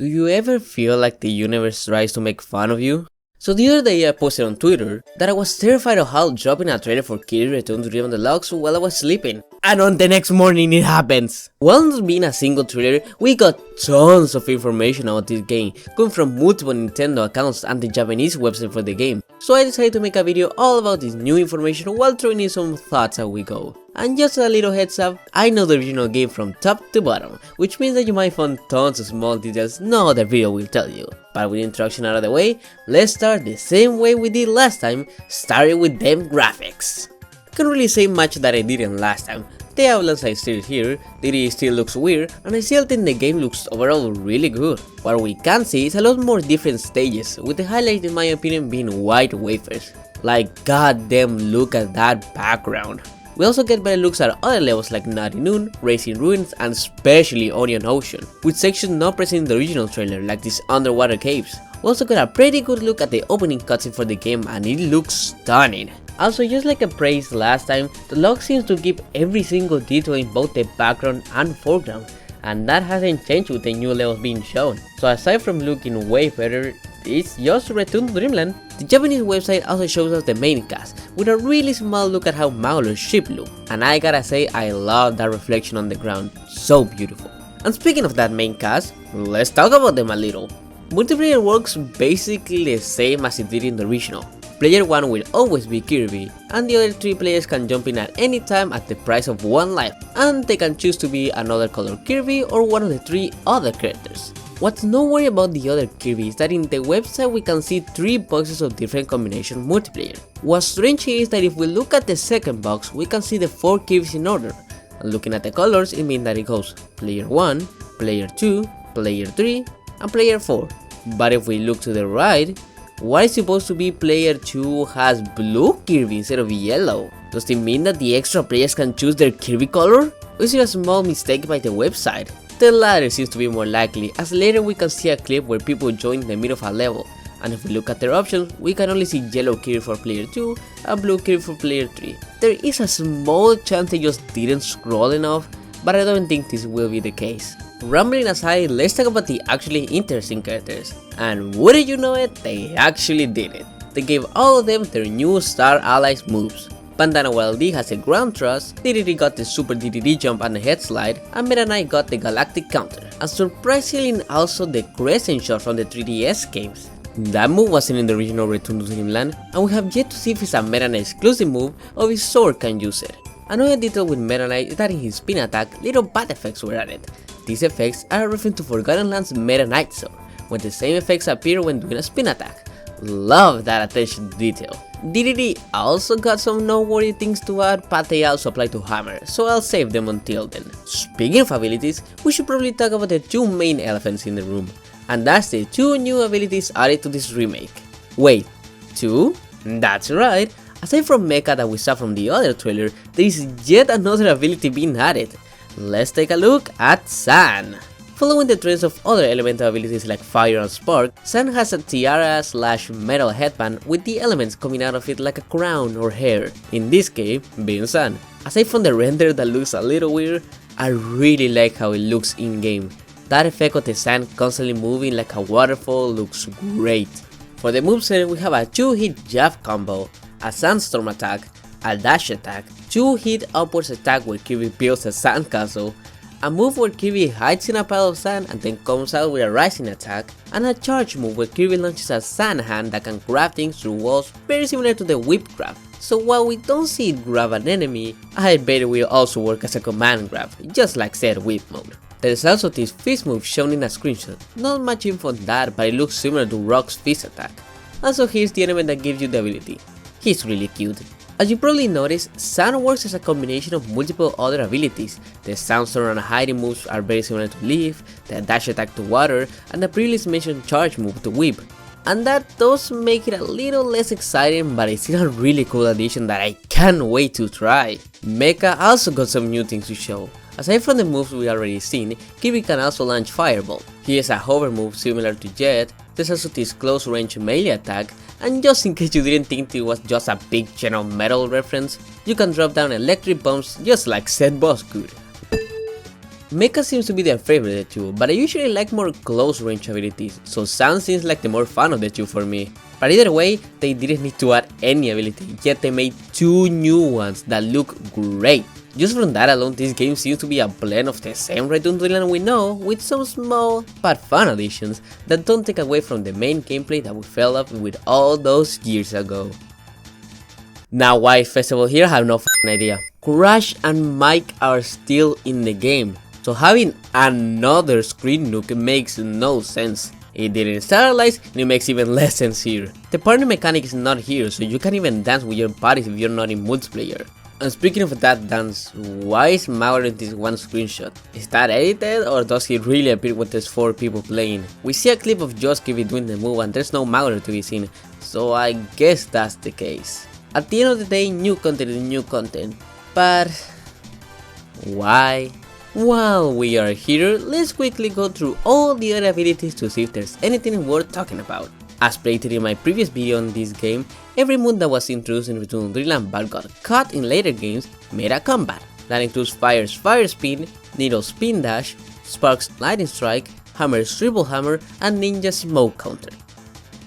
Do you ever feel like the universe tries to make fun of you? So the other day I posted on Twitter that I was terrified of how dropping a trailer for Kirby Return to Dreamland Deluxe while I was sleeping. And on the next morning it happens! While not being a single trailer, we got tons of information about this game, coming from multiple Nintendo accounts and the Japanese website for the game. So I decided to make a video all about this new information while throwing in some thoughts as we go. And just a little heads up, I know the original game from top to bottom, which means that you might find tons of small details no other video will tell you. But with the introduction out of the way, let's start the same way we did last time, starting with them graphics. Can't really say much that I didn't last time. The outlines are still here, the 3D still looks weird, and I still think the game looks overall really good. What we can see is a lot more different stages, with the highlight in my opinion being white wafers. Like goddamn, look at that background. We also get better looks at other levels like Naughty Noon, Racing Ruins, and especially Onion Ocean, with sections not present in the original trailer like these underwater caves. We also got a pretty good look at the opening cutscene for the game and it looks stunning. Also, just like I praised last time, the log seems to keep every single detail in both the background and foreground, and that hasn't changed with the new levels being shown. So aside from looking way better, it's just Return to Dreamland. The Japanese website also shows us the main cast, with a really small look at how Magoland's ship look, and I gotta say I love that reflection on the ground, so beautiful. And speaking of that main cast, let's talk about them a little. Multiplayer works basically the same as it did in the original. Player 1 will always be Kirby, and the other 3 players can jump in at any time at the price of 1 life, and they can choose to be another color Kirby or one of the 3 other characters. What's noteworthy about the other Kirby is that in the website we can see 3 boxes of different combination multiplayer. What's strange is that if we look at the second box, we can see the 4 Kirbys in order, and looking at the colors it means that it goes player 1, player 2, player 3, and player 4. But if we look to the right, what is supposed to be player 2 has blue Kirby instead of yellow. Does it mean that the extra players can choose their Kirby color? Or is it a small mistake by the website? The latter seems to be more likely, as later we can see a clip where people join in the middle of a level, and if we look at their options, we can only see yellow Kirby for player 2 and blue Kirby for player 3. There is a small chance they just didn't scroll enough, but I don't think this will be the case. Rambling aside, let's talk about the actually interesting characters, and wouldn't you know it, they actually did it. They gave all of them their new Star Allies moves. Bandana Wild D has a ground thrust, DDD got the super DDD jump and the head slide, and Meta Knight got the galactic counter, and surprisingly also the crescent shot from the 3DS games. That move wasn't in the original Return to Dreamland, and we have yet to see if it's a Meta Knight exclusive move or if Sword can use it. Another detail with Meta Knight is that in his spin attack, little bad effects were added. These effects are a reference to Forgotten Lands Meta Knight Sword, when the same effects appear when doing a spin attack. Love that attention to detail. DDD also got some noteworthy things to add, but they also apply to Hammer, so I'll save them until then. Speaking of abilities, we should probably talk about the 2 main elephants in the room, and that's the 2 new abilities added to this remake. Wait, 2? That's right! Aside from Mecha that we saw from the other trailer, there is yet another ability being added. Let's take a look at San. Following the trends of other elemental abilities like Fire and Spark, San has a tiara/metal headband with the elements coming out of it like a crown or hair, in this case being San. Aside from the render that looks a little weird, I really like how it looks in game. That effect of the San constantly moving like a waterfall looks great. For the moveset, we have a 2-hit jab combo, a sandstorm attack, a dash attack, 2-hit upwards attack where Kirby builds a sandcastle, a move where Kirby hides in a pile of sand and then comes out with a rising attack, and a charge move where Kirby launches a sand hand that can grab things through walls very similar to the whip grab. So while we don't see it grab an enemy, I bet it will also work as a command grab, just like said whip mode. There's also this fist move shown in a screenshot, not much info on that, but it looks similar to Rock's fist attack. Also here's the element that gives you the ability. He's really cute. As you probably noticed, San works as a combination of multiple other abilities. The Sandstorm and hiding moves are very similar to Leaf, the dash attack to water, and the previously mentioned charge move to whip. And that does make it a little less exciting, but it's still a really cool addition that I can't wait to try. Mecha also got some new things to show. Aside from the moves we already seen, Kirby can also launch Fireball. He has a hover move similar to Jet, there's also this close range melee attack, and just in case you didn't think it was just a big General Metal reference, you can drop down electric bombs just like said boss could. Mecha seems to be their favorite of the two, but I usually like more close range abilities, so Sun seems like the more fun of the two for me. But either way, they didn't need to add any ability, yet they made 2 new ones that look great. Just from that alone, this game seems to be a blend of the same Return to Dreamland we know, with some small but fun additions that don't take away from the main gameplay that we fell up with all those years ago. Now why Festival here, I have no f***ing idea. Crash and Mike are still in the game, so having another screen nuke makes no sense. It didn't in Starlight, and it makes even less sense here. The partner mechanic is not here, so you can't even dance with your buddies if you're not in multiplayer. And speaking of that dance, why is Magoland in this one screenshot? Is that edited, or does he really appear when there's 4 people playing? We see a clip of just Kirby doing the move and there's no Magoland to be seen, so I guess that's the case. At the end of the day, new content is new content, but why? While we are here, let's quickly go through all the other abilities to see if there's anything worth talking about. As stated in my previous video on this game, every move that was introduced in Return to Dreamland but got cut in later games made a comeback. That includes Fire's Fire Spin, Needle's Spin Dash, Spark's Lightning Strike, Hammer's Triple Hammer, and Ninja's Smoke Counter.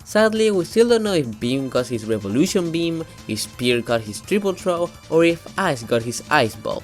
Sadly, we still don't know if Beam got his Revolution Beam, if Spear got his Triple Throw, or if Ice got his Ice Ball.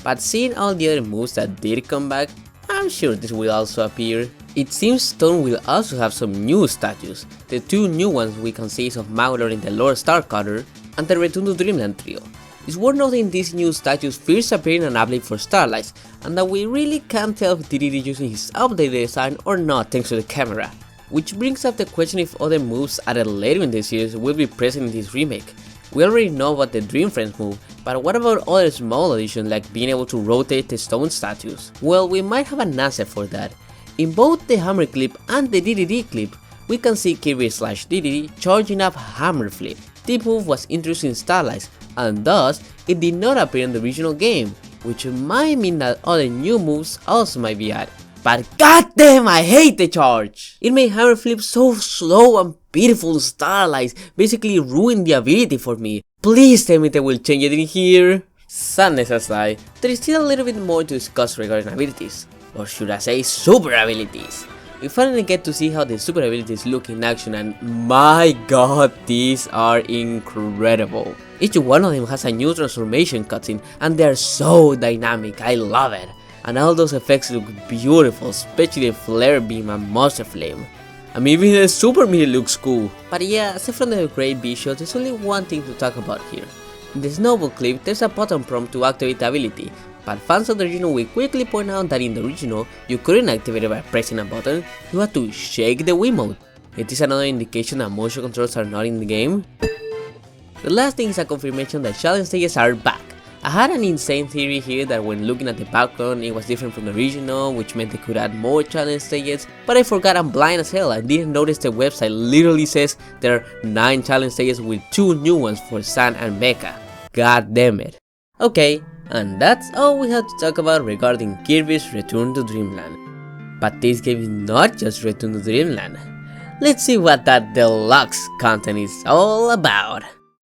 But seeing all the other moves that did come back, I'm sure this will also appear. It seems Stone will also have some new statues. The 2 new ones we can see is of Magoland in the Lord Starcutter and the Return to Dreamland trio. It's worth noting these new statues first appear in an update for Starlight, and that we really can't tell if DDD using his updated design or not thanks to the camera. Which brings up the question if other moves added later in the series will be present in this remake. We already know about the Dream Friends move, but what about other small additions like being able to rotate the stone statues? Well, we might have an answer for that. In both the Hammer clip and the DDD clip, we can see Kirby/DDD charging up Hammer Flip. This move was introduced in Starlight, and thus it did not appear in the original game, which might mean that other new moves also might be added. But goddamn, I hate the charge! It made Hammer Flip so slow and beautiful in Starlight, basically ruined the ability for me. Please tell me they will change it in here. Sadness aside, there is still a little bit more to discuss regarding abilities, or should I say super abilities. We finally get to see how the super abilities look in action, and my god, these are incredible. Each one of them has a new transformation cutscene and they are so dynamic, I love it. And all those effects look beautiful, especially the Flare Beam and Monster Flame. I mean, even the Super Melee looks cool. But yeah, aside from the great visuals, there's only one thing to talk about here. In the Snowball clip, there's a button prompt to activate the ability, but fans of the original will quickly point out that in the original, you couldn't activate it by pressing a button, you had to shake the Wiimote. Is this another indication that motion controls are not in the game? The last thing is a confirmation that challenge stages are back. I had an insane theory here that when looking at the background it was different from the original, which meant they could add more challenge stages, but I forgot I'm blind as hell. I didn't notice the website literally says there are 9 challenge stages with 2 new ones for Sun and Mecha. God damn it. Okay, and that's all we have to talk about regarding Kirby's Return to Dreamland. But this game is not just Return to Dreamland. Let's see what that deluxe content is all about.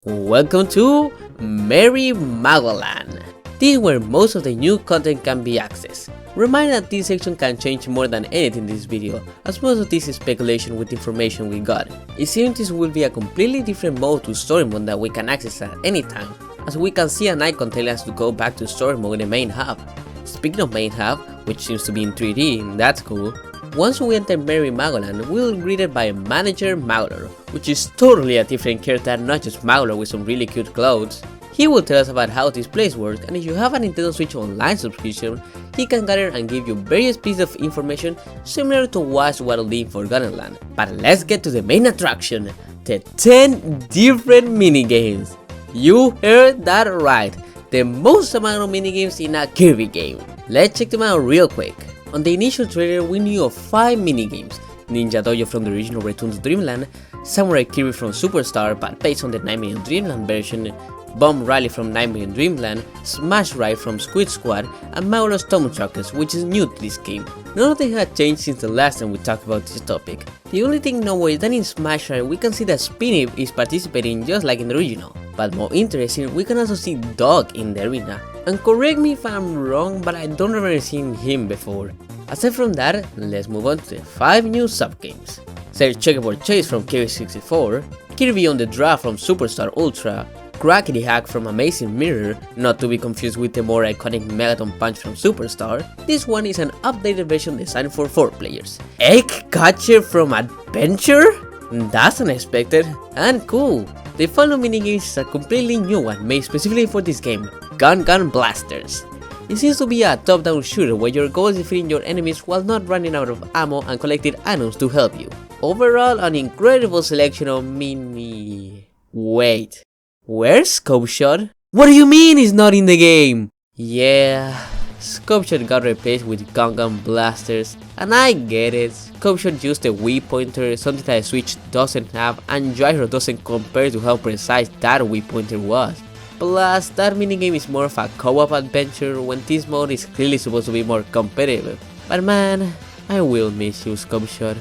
Welcome to Merry Magoland. This is where most of the new content can be accessed. Remind that this section can change more than anything in this video, as most of this is speculation with information we got. It seems this will be a completely different mode to story mode that we can access at any time, as we can see an icon telling us to go back to story mode in the main hub. Speaking of main hub, which seems to be in 3D, that's cool. Once we enter Merry Magoland, we'll be greeted by Manager Magoland, which is totally a different character and not just Magoland with some really cute clothes. He will tell us about how this place works, and if you have a Nintendo Switch Online subscription, he can gather and give you various pieces of information similar to what's what'll be in Forgotten Land. But let's get to the main attraction, the 10 different minigames. You heard that right, the most amount of minigames in a Kirby game. Let's check them out real quick. On the initial trailer, we knew of 5 minigames: Ninja Dojo from the original Return to Dreamland, Samurai Kirby from Superstar but based on the 9 Million Dreamland version, Bomb Rally from 9 Million Dreamland, Smash Ride from Squid Squad, and Magoland's Tomb Truckers, which is new to this game. None of them had changed since the last time we talked about this topic. The only thing nowhere is that in Smash Ride we can see that Spinny is participating just like in the original. But more interesting, we can also see Dog in the arena. And correct me if I'm wrong, but I don't remember seeing him before. Aside from that, let's move on to the 5 new sub-games. There's Checkerboard Chase from Kirby 64, Kirby on the Draft from Superstar Ultra, Crackety Hack from Amazing Mirror, not to be confused with the more iconic Megaton Punch from Superstar. This one is an updated version designed for 4 players. Egg Catcher from Adventure? That's unexpected and cool. The final minigame is a completely new one made specifically for this game, Gun Blasters. It seems to be a top-down shooter where your goal is defeating your enemies while not running out of ammo and collecting items to help you. Overall, an incredible selection of Wait, where's Scope Shot? What do you mean he's not in the game? Yeah, Scope Shot got replaced with Gun Blasters, and I get it. Scope Shot used a Wii pointer, something that Switch doesn't have, and Gyro doesn't compare to how precise that Wii pointer was. Plus, that minigame is more of a co-op adventure when this mode is clearly supposed to be more competitive. But man, I will miss you, Scope Shot.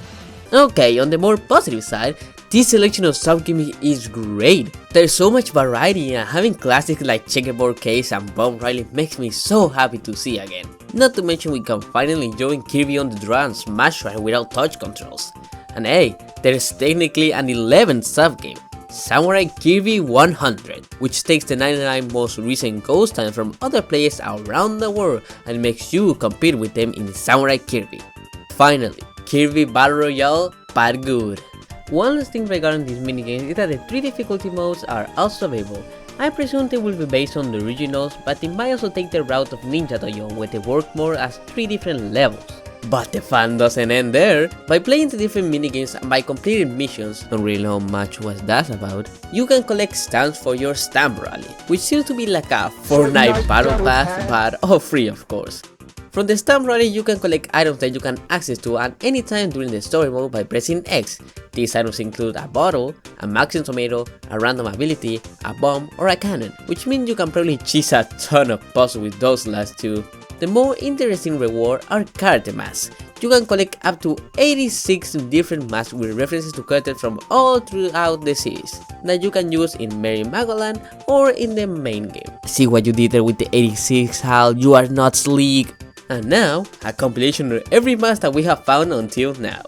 Okay, on the more positive side, this selection of sub-games is great. There's so much variety, and having classics like Checkerboard Case and Bomb Riley makes me so happy to see again. Not to mention we can finally join Kirby on the Draw and Smash Ride without touch controls. And hey, there's technically an 11th sub-game, Samurai Kirby 100, which takes the 99 most recent ghost time from other players around the world and makes you compete with them in Samurai Kirby. Finally, Kirby Battle Royale, but good. One last thing regarding this minigame is that the 3 difficulty modes are also available. I presume they will be based on the originals, but they might also take the route of Ninja Dojo where they work more as 3 different levels. But the fun doesn't end there. By playing the different minigames and by completing missions, don't really know much what that's about, you can collect stamps for your stamp rally, which seems to be like a Fortnite battle pass, but all free of course. From the stamp rally you can collect items that you can access to at any time during the story mode by pressing X. These items include a bottle, a maxing tomato, a random ability, a bomb, or a cannon, which means you can probably cheese a ton of puzzles with those last 2. The more interesting reward are character masks. You can collect up to 86 different masks with references to characters from all throughout the series that you can use in Merry Magoland or in the main game. See what you did there with the 86, Hal? You are not sleek. And now, a compilation of every mask that we have found until now.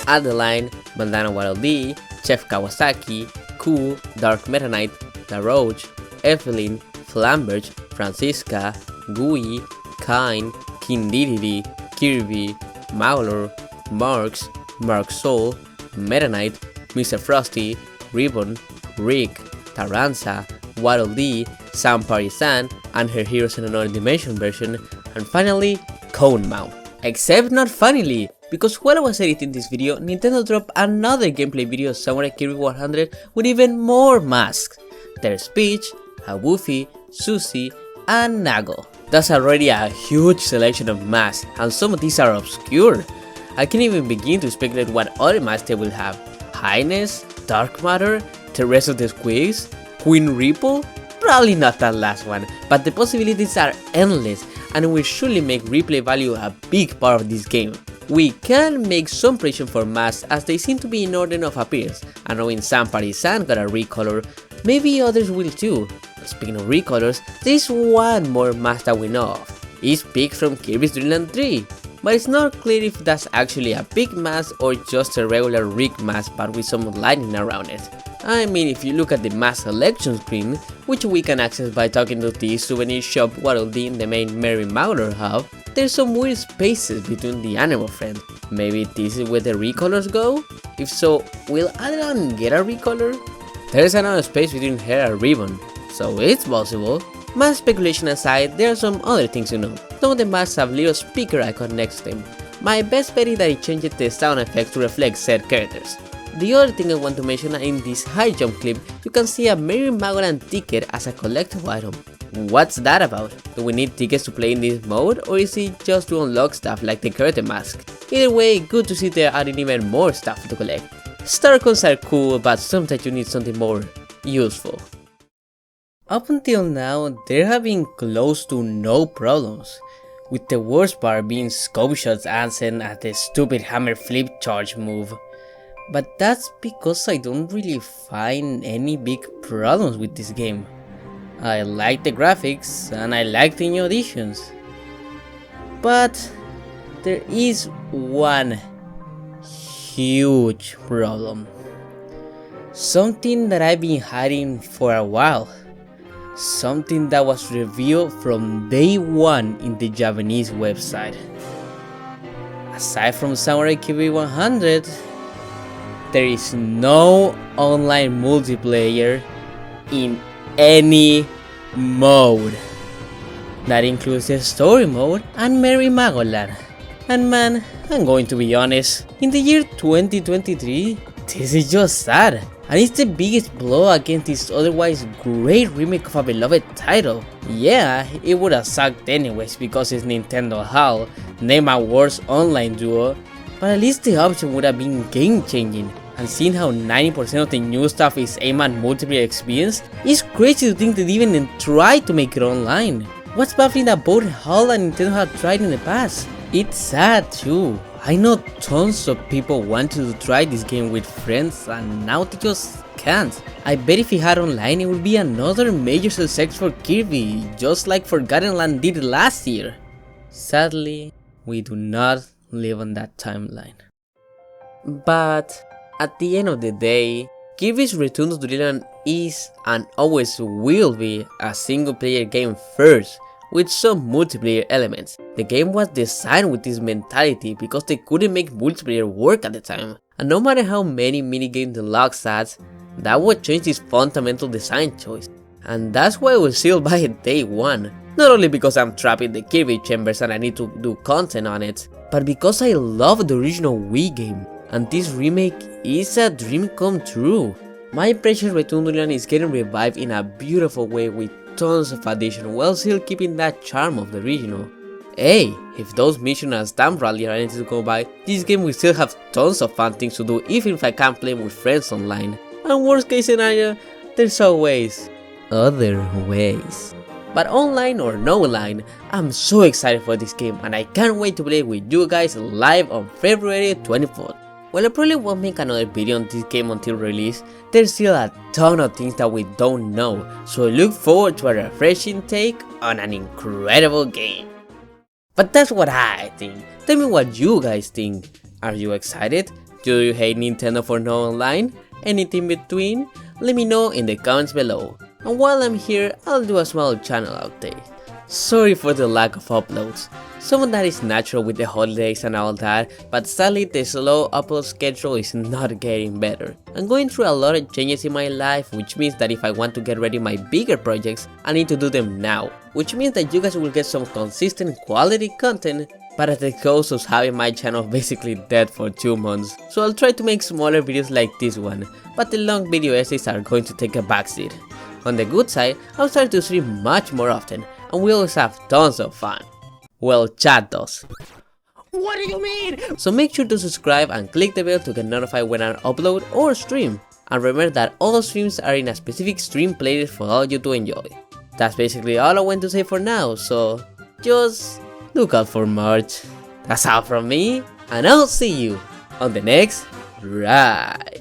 Adeline, Bandana Waddle Dee, Chef Kawasaki, Cool, Dark Meta Knight, La Roche, Evelyn, Flamberge, Francisca, Gui, Kine, King Dedede, Kirby, Mauler, Marks, Mark Soul, Meta Knight, Mr. Frosty, Ribbon, Rick, Taranza, Waddle Dee, Sam Parisan, and her Heroes in Another Dimension version, and finally, Cone Mount. Except not funnily, because while I was editing this video, Nintendo dropped another gameplay video of Samurai Kirby 100 with even more masks. There's Peach, Hawufi, Susie, and Nago. That's already a huge selection of masks, and some of these are obscure. I can't even begin to speculate what other masks they will have. Highness, Dark Matter, the rest of the Squigs, Queen Ripple? Probably not that last one, but the possibilities are endless and will surely make replay value a big part of this game. We can make some prediction for masks as they seem to be in order of appearance, and knowing Sam Parisan got a recolor, maybe others will too. Speaking of recolors, there is one more mask that we know of. It's Pig from Kirby's Dreamland 3, but it's not clear if that's actually a Pig mask or just a regular Rick mask but with some lightning around it. I mean, if you look at the mask selection screen, which we can access by talking to the souvenir shop Waddle Dee in the main Merry Mauler hub, there's some weird spaces between the animal friend. Maybe this is where the recolors go? If so, will Adeline get a recolor? There's another space between her and Ribbon, so it's possible. Mask speculation aside, there are some other things to know. Some of the masks have little speaker icon next to them. My best bet is that it changes the sound effects to reflect said characters. The other thing I want to mention, in this high jump clip, you can see a Merry Magoland ticket as a collectible item. What's that about? Do we need tickets to play in this mode, or is it just to unlock stuff like the character mask? Either way, good to see they're adding even more stuff to collect. Starcoins are cool, but sometimes you need something more useful. Up until now, there have been close to no problems, with the worst part being Scope Shot's answer at the stupid hammer flip charge move. But that's because I don't really find any big problems with this game. I like the graphics and I like the new additions. But there is one huge problem. Something that I've been hiding for a while. Something that was revealed from day one in the Japanese website. Aside from Samurai Kirby 100, there is no online multiplayer in any mode. That includes the story mode and Merry Magoland. And man, I'm going to be honest, in the year 2023, this is just sad. And it's the biggest blow against this otherwise great remake of a beloved title. Yeah, it would have sucked anyways because it's Nintendo HAL, name a worse online duo, but at least the option would have been game changing. And seeing how 90% of the new stuff is aimed at multiplayer experience, it's crazy to think that they even tried to make it online. What's baffling that both HAL and Nintendo have tried in the past? It's sad too. I know tons of people wanted to try this game with friends and now they just can't. I bet if it had online it would be another major success for Kirby, just like Forgotten Land did last year. Sadly, we do not live on that timeline. But at the end of the day, Kirby's Return to Dreamland is and always will be a single player game first, with some multiplayer elements. The game was designed with this mentality because they couldn't make multiplayer work at the time, and no matter how many minigame deluxe adds, that would change this fundamental design choice. And that's why I will still buy it day one, not only because I'm trapped in the Kirby chambers and I need to do content on it, but because I love the original Wii game, and this remake is a dream come true. My precious Return to Dreamland is getting revived in a beautiful way with tons of additions while still keeping that charm of the original. Hey, if those missions and stamp rally are anything to go by, this game will still have tons of fun things to do even if I can't play with friends online. And worst case scenario, there's always other ways. But online or no online, I'm so excited for this game and I can't wait to play with you guys live on February 24th. While I probably won't make another video on this game until release, there's still a ton of things that we don't know, so look forward to a refreshing take on an incredible game. But that's what I think. Tell me what you guys think. Are you excited? Do you hate Nintendo for no online? Anything between? Let me know in the comments below. And while I'm here, I'll do a small channel update. Sorry for the lack of uploads. Some of that is natural with the holidays and all that, but sadly the slow upload schedule is not getting better. I'm going through a lot of changes in my life, which means that if I want to get ready my bigger projects, I need to do them now. Which means that you guys will get some consistent quality content, but at the cost of having my channel basically dead for 2 months. So I'll try to make smaller videos like this one, but the long video essays are going to take a backseat. On the good side, I'll start to stream much more often, and we always have tons of fun. Well, chat does. What do you mean? So make sure to subscribe and click the bell to get notified when I upload or stream. And remember that all the streams are in a specific stream playlist for all you to enjoy. That's basically all I want to say for now, so just look out for March. That's all from me, and I'll see you on the next ride.